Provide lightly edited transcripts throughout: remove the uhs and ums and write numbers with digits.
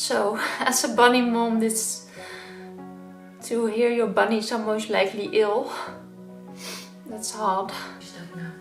So, as a bunny mom, to hear your bunnies are most likely ill. That's hard. Stop now.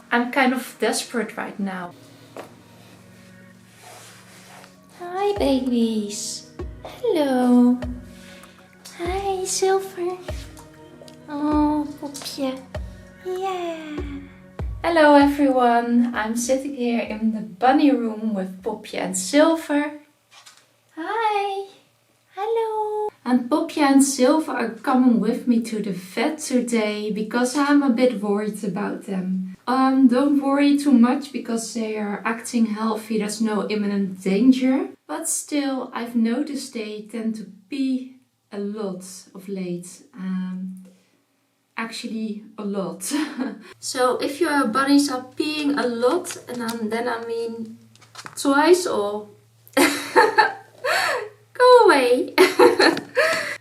I'm kind of desperate right now. Hi babies. Hello. Hi Silver. Oh, popje. Yeah. Hello everyone. I'm sitting here in the bunny room with Popje and Silver. Hi. Hello. And Popje and Silver are coming with me to the vet today because I'm a bit worried about them. Don't worry too much because they are acting healthy. There's no imminent danger. But still, I've noticed they tend to pee a lot of late. Actually a lot. So if your bunnies are peeing a lot, and then I mean twice or go away.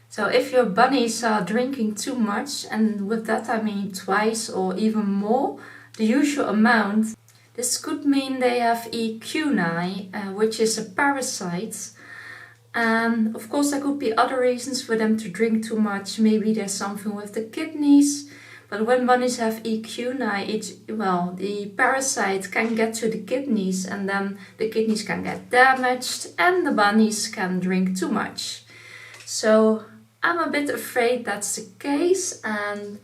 So if your bunnies are drinking too much, and with that I mean twice or even more the usual amount, this could mean they have E. CUNI, which is a parasite. And of course there could be other reasons for them to drink too much. Maybe there's something with the kidneys. But when bunnies have E. CUNI, the parasite can get to the kidneys and then the kidneys can get damaged and the bunnies can drink too much. So I'm a bit afraid that's the case, and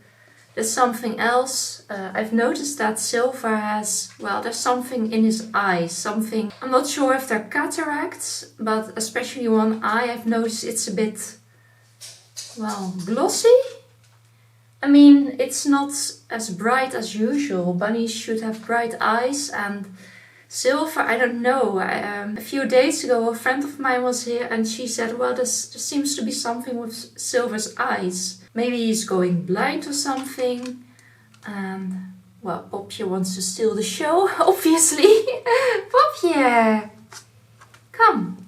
there's something else. I've noticed that Silver has, there's something in his eyes, I'm not sure if they're cataracts, but especially one eye I've noticed it's a bit, glossy. I mean, it's not as bright as usual. Bunnies should have bright eyes, and Silver, I don't know. A few days ago a friend of mine was here and she said, there seems to be something with Silver's eyes. Maybe he's going blind or something. And, Popje wants to steal the show, obviously. Popje! Come!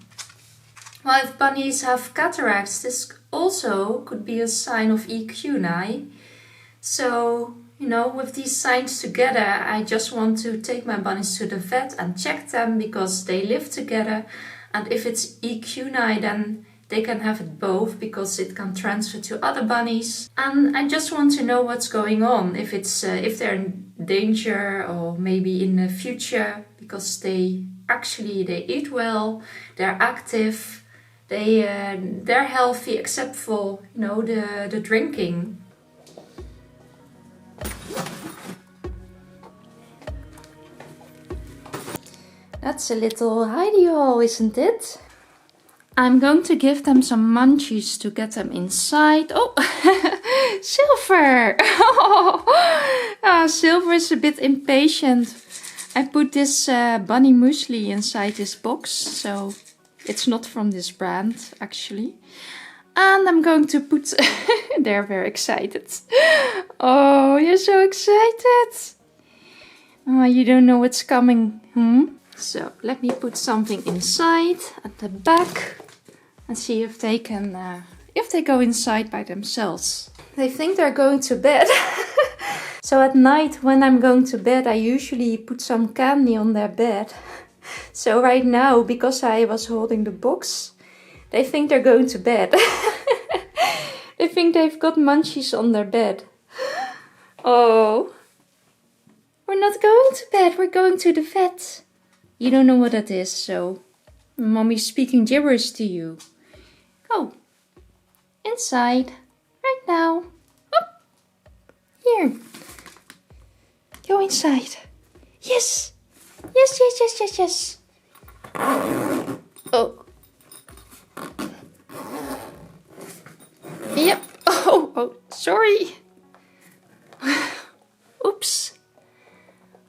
Well, if bunnies have cataracts, this also could be a sign of E. CUNI. So, with these signs together, I just want to take my bunnies to the vet and check them because they live together. And if it's E. CUNI, then they can have it both because it can transfer to other bunnies. And I just want to know what's going on, if they're in danger or maybe in the future, because they eat well, they're active, they're healthy except for the drinking. That's a little hidey hole, isn't it? I'm going to give them some munchies to get them inside. Oh, Silver! Silver is a bit impatient. I put this bunny muesli inside this box, so it's not from this brand actually. And I'm going to put... They're very excited. Oh, you're so excited! Oh, you don't know what's coming, So let me put something inside at the back and see if they go inside by themselves. They think they're going to bed. So at night when I'm going to bed, I usually put some candy on their bed. So right now, because I was holding the box, they think they're going to bed. They think they've got munchies on their bed. Oh, we're not going to bed, we're going to the vet. You don't know what that is, so Mommy's speaking gibberish to you. Go inside right now. Up. Here. Go inside. Yes. Yes, yes, yes, yes, yes. Oh. Yep. Oh, sorry. Oops.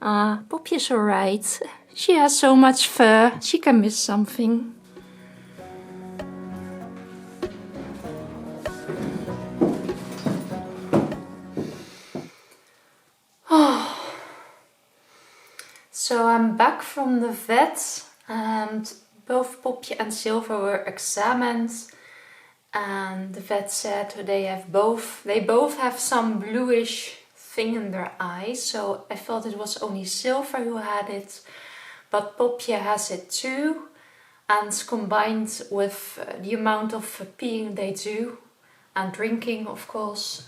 Popje's alright. She has so much fur, she can miss something. So I'm back from the vet and both Popje and Silver were examined, and the vet said they both have some bluish thing in their eye, so I thought it was only Silver who had it, but Popje has it too, and combined with the amount of peeing they do and drinking, of course,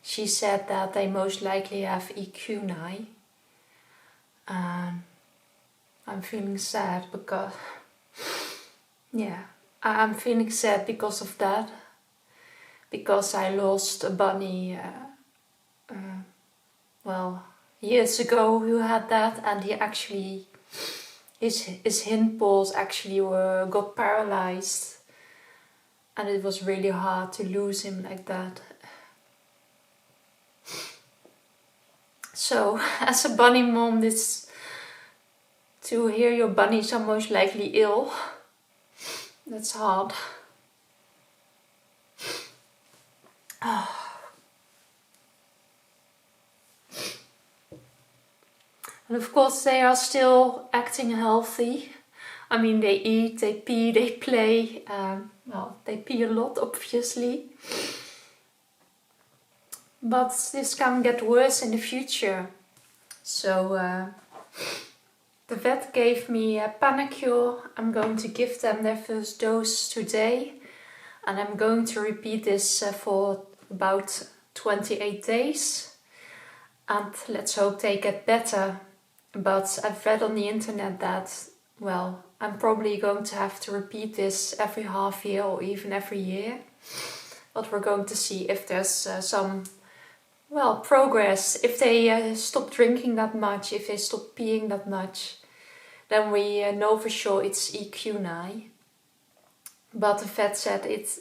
she said that they most likely have E CUNI. I'm feeling sad because, yeah, I'm feeling sad because of that. Because I lost a bunny, well, years ago who had that, and he actually, his hind paws actually got paralyzed. And it was really hard to lose him like that. So, as a bunny mom, to hear your bunnies are most likely ill, that's hard. And of course they are still acting healthy. I mean, they eat, they pee, they play. Well, they pee a lot, obviously. But this can get worse in the future. So the vet gave me a Panacure. I'm going to give them their first dose today. And I'm going to repeat this for about 28 days. And let's hope they get better. But I've read on the internet that, well, I'm probably going to have to repeat this every half year or even every year. But we're going to see if there's some, well, progress. If they stop drinking that much, if they stop peeing that much, then we know for sure it's E CUNI. But the vet said it's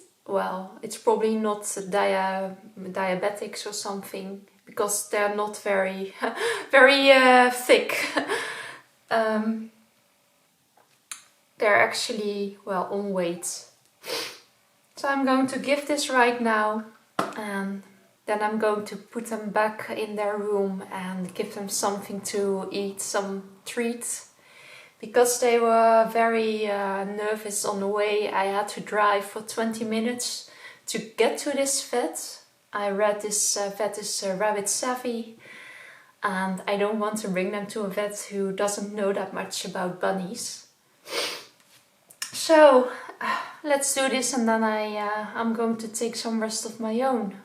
probably not diabetics or something, because they're not very, very thick. They're actually, well, on weight. So I'm going to give this right now, and then I'm going to put them back in their room and give them something to eat, some treats. Because they were very nervous on the way, I had to drive for 20 minutes to get to this vet. I read this vet is rabbit savvy, and I don't want to bring them to a vet who doesn't know that much about bunnies. So let's do this, and then I'm going to take some rest of my own.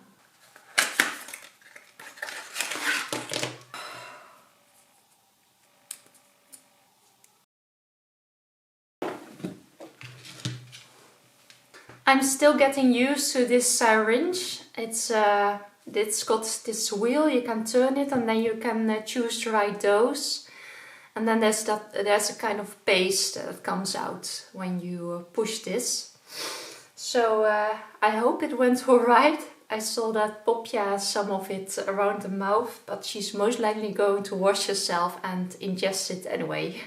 I'm still getting used to this syringe. It's got this wheel, you can turn it and then you can choose the right dose. And then there's a kind of paste that comes out when you push this. So I hope it went alright. I saw that Popje has some of it around the mouth, but she's most likely going to wash herself and ingest it anyway.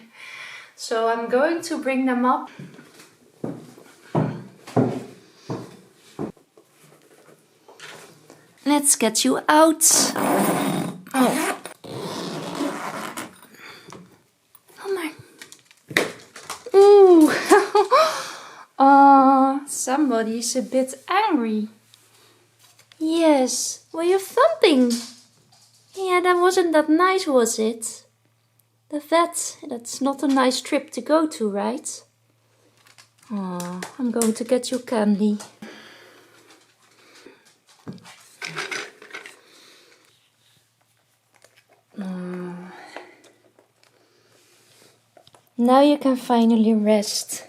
So I'm going to bring them up. Let's get you out. Oh. Come on. Ooh. Oh, somebody's a bit angry. Yes. Were you thumping? Yeah, that wasn't that nice, was it? The vet, that's not a nice trip to go to, right? Oh, I'm going to get you candy. Now you can finally rest.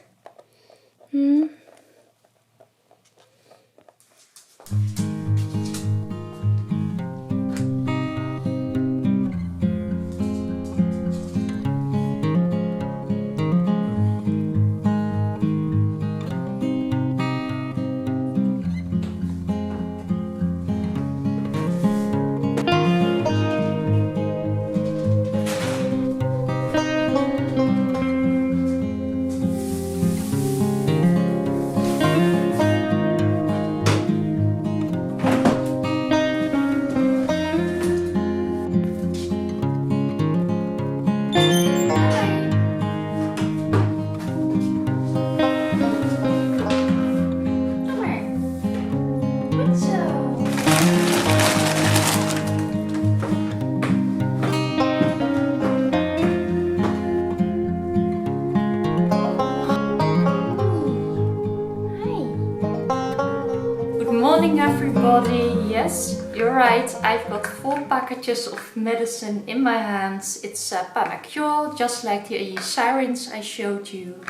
you're right, I've got 4 packages of medicine in my hands. It's Panacure, just like the sirens I showed you.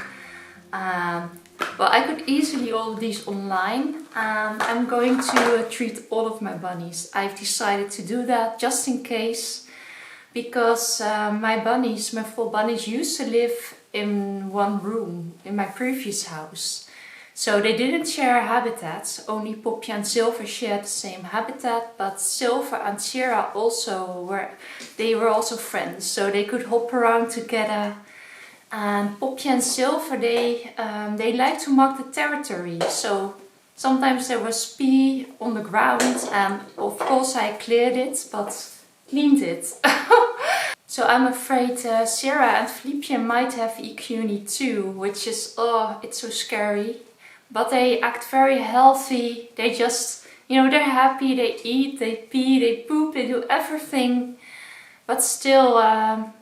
Well, I could easily order these online, and I'm going to treat all of my bunnies. I've decided to do that just in case, because my 4 bunnies used to live in one room in my previous house. So they didn't share habitats, only Poppy and Silver shared the same habitat, but Silver and Sierra also were also friends, so they could hop around together. And Poppy and Silver, they like to mark the territory, so sometimes there was pee on the ground, and of course I cleared it, but cleaned it. So I'm afraid Sierra and Fliepje might have E CUNI too, which is, oh, it's so scary. But they act very healthy. They just, you know, they're happy, they eat, they pee, they poop, they do everything. But still, well,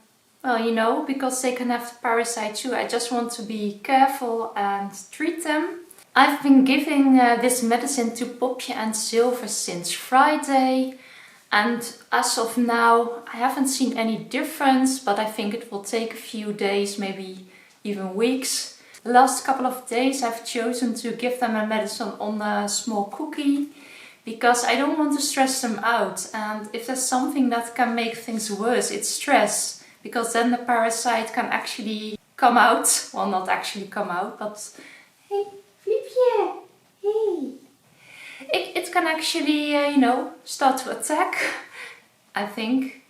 you know, because they can have the parasite too, I just want to be careful and treat them. I've been giving this medicine to Poppy and Silver since Friday. And as of now, I haven't seen any difference, but I think it will take a few days, maybe even weeks. The last couple of days I've chosen to give them a medicine on a small cookie, because I don't want to stress them out. And if there's something that can make things worse, it's stress, because then the parasite can actually come out. Well, not actually come out, but hey, Fliepje, hey. It can actually, you know, start to attack, I think,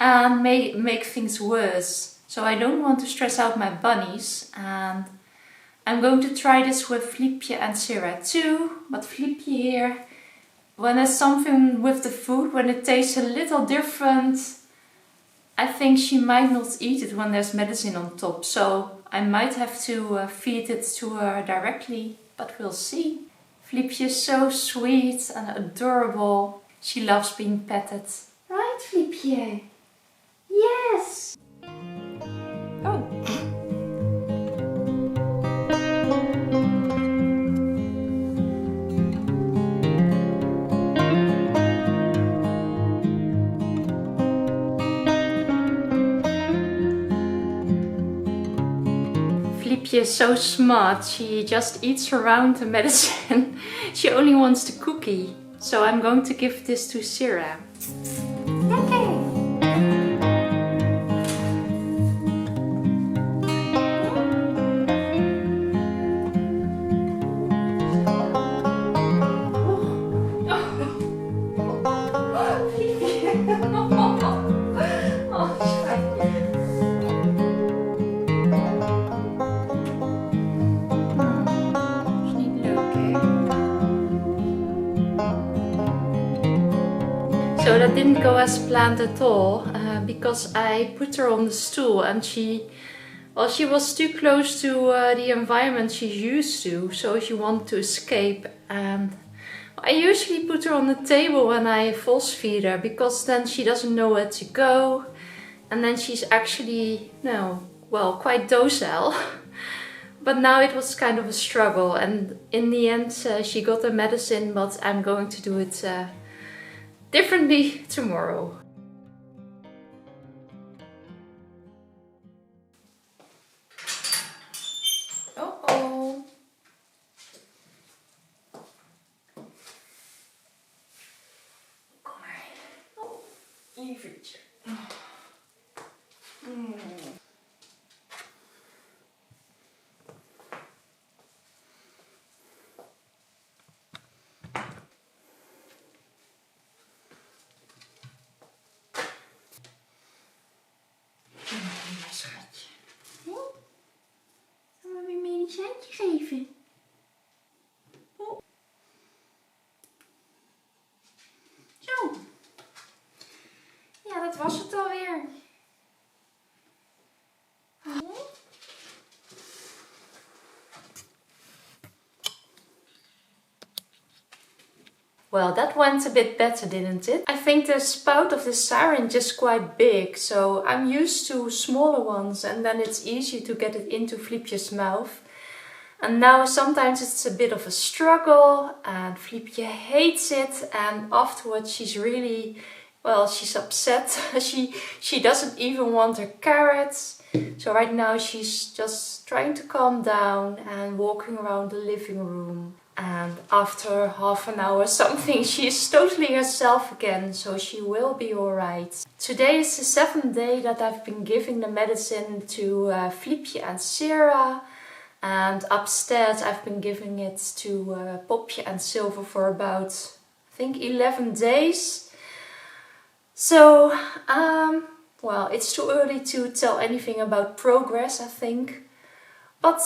and make things worse. So I don't want to stress out my bunnies, and I'm going to try this with Fliepje and Sierra too. But Fliepje here, when there's something with the food, when it tastes a little different, I think she might not eat it when there's medicine on top. So I might have to feed it to her directly, but we'll see. Fliepje is so sweet and adorable. She loves being petted. Right, Fliepje? Yes! Oh. Fliepje is so smart, she just eats around the medicine. She only wants the cookie. So I'm going to give this to Sierra. Okay. So that didn't go as planned at all, because I put her on the stool and she was too close to the environment she's used to, so she wanted to escape. And I usually put her on the table when I force feed her, because then she doesn't know where to go, and then she's actually, well, quite docile. But now it was kind of a struggle, and in the end she got the medicine, but I'm going to do it differently tomorrow. Uh-oh. Kom maar. Oh, lievertje. Schatje. Gaan we weer medicijntje geven? Oh. Zo. Ja, dat was het alweer. Oh. Well, that went a bit better, didn't it? I think the spout of the syringe is quite big, so I'm used to smaller ones, and then it's easy to get it into Fliepje's mouth. And now sometimes it's a bit of a struggle and Fliepje hates it, and afterwards she's really, well, she's upset. she doesn't even want her carrots. So right now she's just trying to calm down and walking around the living room. And after half an hour or something, she's totally herself again, so she will be alright. Today is the 7th day that I've been giving the medicine to Fliepje and Sarah. And upstairs I've been giving it to Popje and Silver for about, I think, 11 days. So, well, it's too early to tell anything about progress, I think. But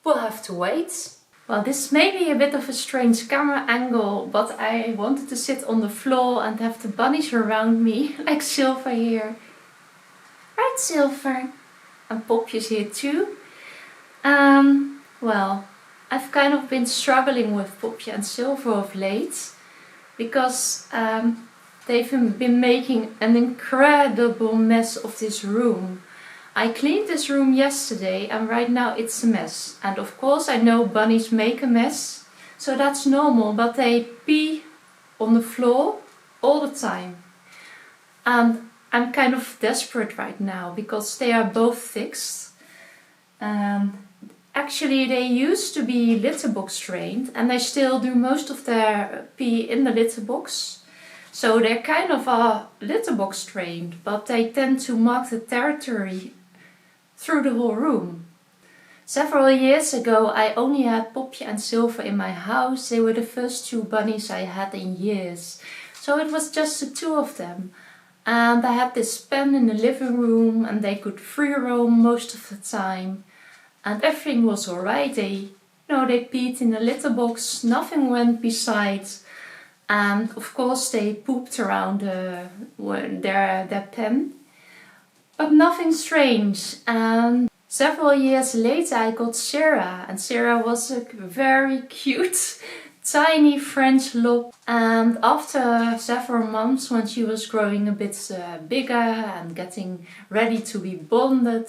we'll have to wait. Well, this may be a bit of a strange camera angle, but I wanted to sit on the floor and have the bunnies around me, like Silver here. Right, Silver? And Popje's here too. Well, I've kind of been struggling with Popje and Silver of late, because they've been making an incredible mess of this room. I cleaned this room yesterday and right now it's a mess. And of course I know bunnies make a mess, so that's normal, but they pee on the floor all the time. And I'm kind of desperate right now because they are both fixed. Actually they used to be litter box trained and they still do most of their pee in the litter box. So they're kind of litter box trained, but they tend to mark the territory through the whole room. Several years ago I only had Popje and Silver in my house. They were the first 2 bunnies I had in years. So it was just the 2 of them. And I had this pen in the living room and they could free roam most of the time. And everything was alright. They peed in the litter box, nothing went besides. And of course they pooped around their pen. But nothing strange. And several years later I got Sarah, and Sarah was a very cute tiny French lop. And after several months, when she was growing a bit bigger and getting ready to be bonded,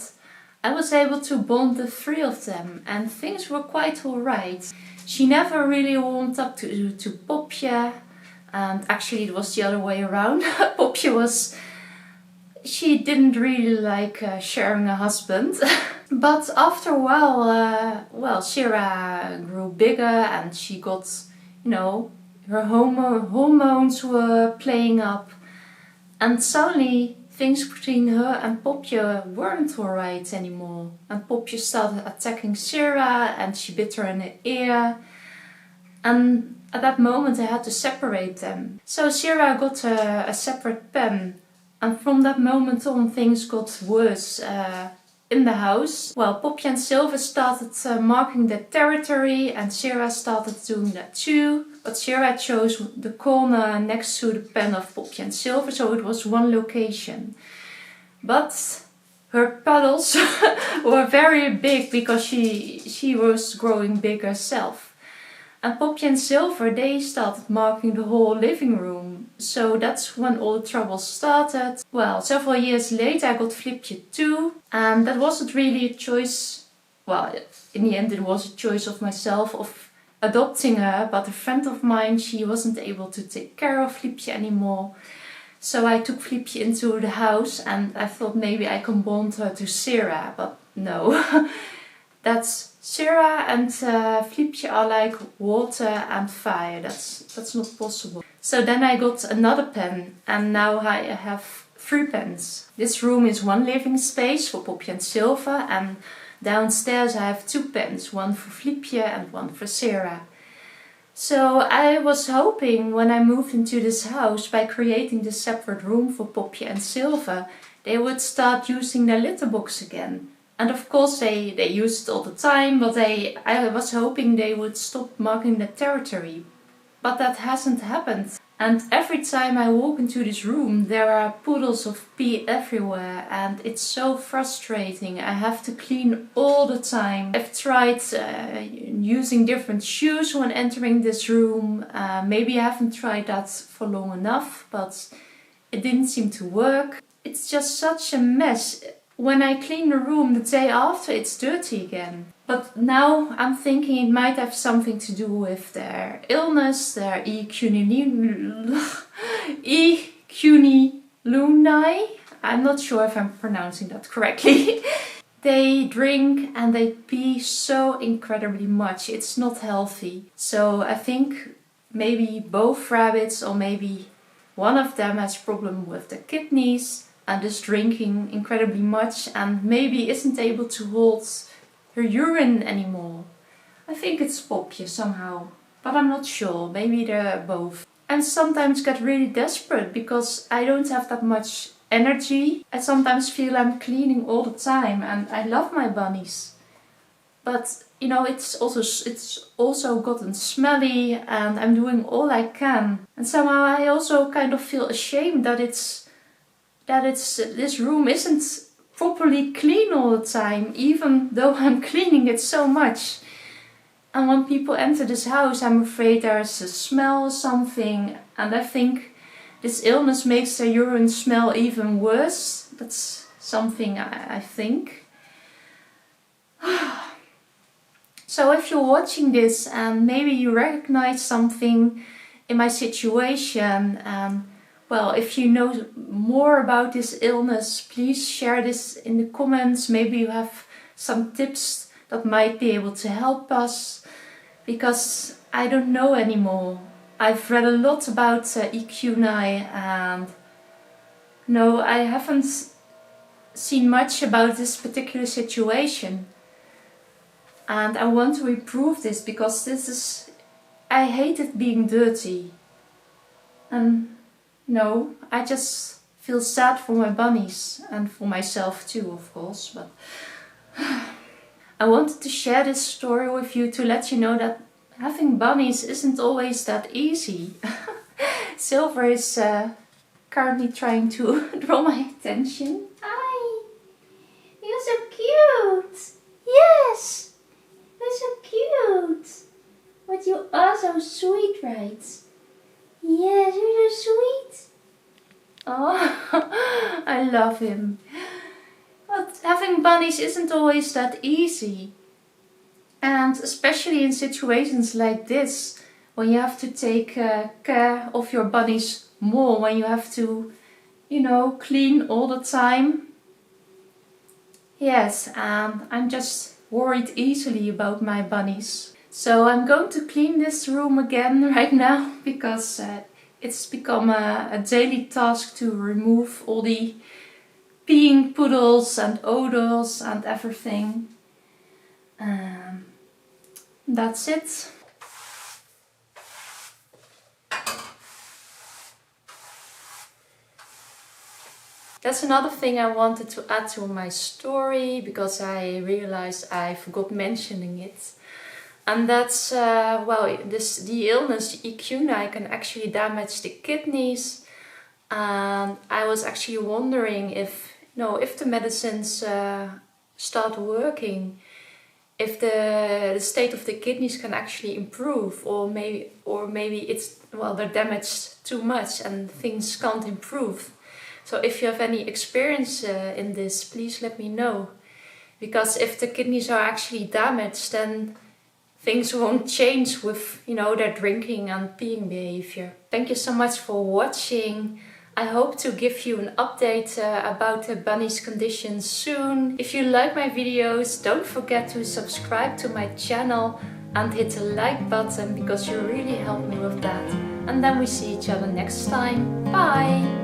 I was able to bond the 3 of them and things were quite alright. She never really warmed up to Popje, and actually it was the other way around. Popje she didn't really like sharing a husband. But after a while, well, Sarah grew bigger and she got, her hormones were playing up. And suddenly things between her and Popje weren't alright anymore. And Popje started attacking Sarah and she bit her in the ear. And at that moment I had to separate them. So Sarah got a separate pen. And from that moment on things got worse in the house. Well, Popje and Silver started marking their territory and Sarah started doing that too. But Sarah chose the corner next to the pen of Popje and Silver, so it was one location. But her puddles were very big because she was growing big herself. And Popje and Silver, they started marking the whole living room. So that's when all the trouble started. Well, several years later I got Fliepje too. And that wasn't really a choice. Well, in the end it was a choice of myself of adopting her. But a friend of mine, she wasn't able to take care of Fliepje anymore. So I took Fliepje into the house and I thought maybe I can bond her to Sarah. But no. That's Sarah and Fliepje are like water and fire. That's not possible. So then I got another pen and now I have 3 pens. This room is one living space for Popje and Silver, and downstairs I have 2 pens, one for Fliepje and one for Sarah. So I was hoping when I moved into this house, by creating this separate room for Popje and Silver, they would start using their litter box again. And of course they use it all the time, but I was hoping they would stop marking their territory. But that hasn't happened. And every time I walk into this room there are puddles of pee everywhere and it's so frustrating. I have to clean all the time. I've tried using different shoes when entering this room. Maybe I haven't tried that for long enough, but it didn't seem to work. It's just such a mess. When I clean the room the day after, it's dirty again. But now I'm thinking it might have something to do with their illness, their E CUNI lunai. I'm not sure if I'm pronouncing that correctly. They drink and they pee so incredibly much. It's not healthy. So I think maybe both rabbits or maybe one of them has problem with the kidneys and is drinking incredibly much and maybe isn't able to hold her urine anymore. I think it's Popje somehow, but I'm not sure. Maybe they're both. And sometimes get really desperate because I don't have that much energy. I sometimes feel I'm cleaning all the time and I love my bunnies. But you know, it's also gotten smelly and I'm doing all I can. And somehow I also kind of feel ashamed that this room isn't properly clean all the time, even though I'm cleaning it so much. And when people enter this house, I'm afraid there's a smell or something, and I think this illness makes their urine smell even worse. That's something I think. So if you're watching this and maybe you recognize something in my situation, well, if you know more about this illness, please share this in the comments. Maybe you have some tips that might be able to help us, because I don't know anymore. I've read a lot about E CUNI and no, I haven't seen much about this particular situation. And I want to improve this because I hate it being dirty. And no, I just feel sad for my bunnies and for myself too, of course. But I wanted to share this story with you to let you know that having bunnies isn't always that easy. Silver is currently trying to draw my attention. Hi! You're so cute! Yes! You're so cute! But you are so sweet, right? Yes, you're so sweet. Oh, I love him. But having bunnies isn't always that easy. And especially in situations like this, when you have to take care of your bunnies more, when you have to, you know, clean all the time. Yes, and I'm just worried easily about my bunnies. So I'm going to clean this room again right now because it's become a daily task to remove all the peeing poodles and odors and everything. That's it. That's another thing I wanted to add to my story because I realized I forgot mentioning it. And that's, well, the illness, E CUNI, can actually damage the kidneys. And I was actually wondering if the medicines start working, if the state of the kidneys can actually improve, or maybe it's, well, they're damaged too much and things can't improve. So if you have any experience in this, please let me know. Because if the kidneys are actually damaged, then things won't change with, their drinking and peeing behavior. Thank you so much for watching. I hope to give you an update about the bunny's condition soon. If you like my videos, don't forget to subscribe to my channel and hit the like button because you really help me with that. And then we see each other next time. Bye!